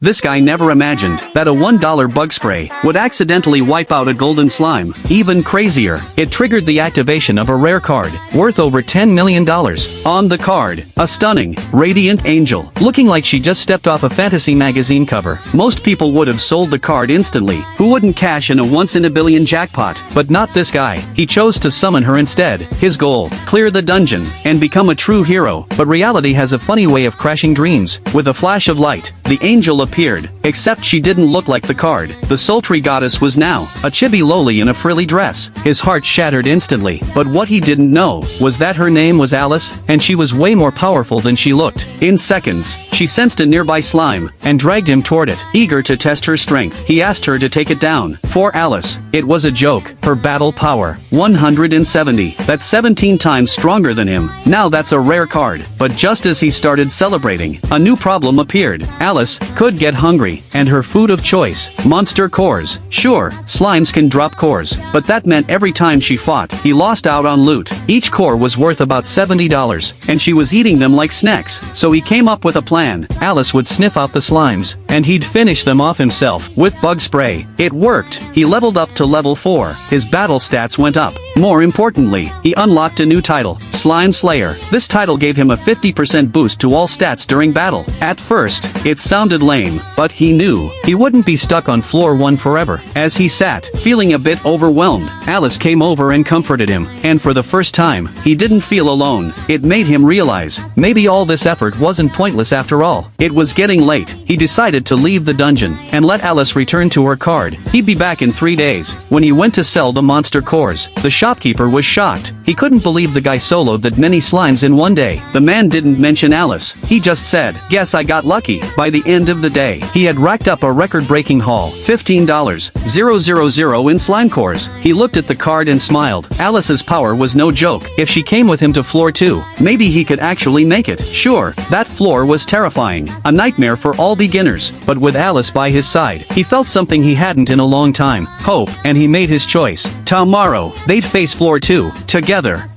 This guy never imagined that a $1 bug spray would accidentally wipe out a golden slime. Even crazier, it triggered the activation of a rare card, worth over $10 million. On the card, a stunning, radiant angel, looking like she just stepped off a fantasy magazine cover. Most people would have sold the card instantly. Who wouldn't cash in a once-in-a-billion jackpot? But not this guy. He chose to summon her instead. His goal, clear the dungeon, and become a true hero. But reality has a funny way of crashing dreams. With a flash of light, the angel appeared, except she didn't look like the card. The sultry goddess was now a chibi loli in a frilly dress. His heart shattered instantly, but what he didn't know was that her name was Alice, and she was way more powerful than she looked. In seconds, she sensed a nearby slime and dragged him toward it. Eager to test her strength, he asked her to take it down. For Alice, it was a joke. Her battle power, 170. That's 17 times stronger than him. Now that's a rare card. But just as he started celebrating, a new problem appeared. Alice could get hungry, and her food of choice, monster cores. Sure, slimes can drop cores, but that meant every time she fought, he lost out on loot. Each core was worth about $70, and she was eating them like snacks. So he came up with a plan. Alice would sniff out the slimes, and he'd finish them off himself with bug spray. It worked. He leveled up to level 4. His battle stats went up. More importantly, he unlocked a new title, Slime Slayer. This title gave him a 50% boost to all stats during battle. At first, it sounded lame, but he knew he wouldn't be stuck on floor 1 forever. As he sat, feeling a bit overwhelmed, Alice came over and comforted him, and for the first time, he didn't feel alone. It made him realize, maybe all this effort wasn't pointless after all. It was getting late. He decided to leave the dungeon and let Alice return to her card. He'd be back in 3 days. When he went to sell the monster cores, the shopkeeper was shocked. He couldn't believe the guy soloed that many slimes in one day. The man didn't mention Alice. He just said, "Guess I got lucky." By the end of the day, he had racked up a record-breaking haul, $15,000 in slime cores. He looked at the card and smiled. Alice's power was no joke. If she came with him to floor 2, maybe he could actually make it. Sure, that floor was terrifying, a nightmare for all beginners, but with Alice by his side, he felt something he hadn't in a long time, hope, and he made his choice. Tomorrow, they'd face floor 2, together.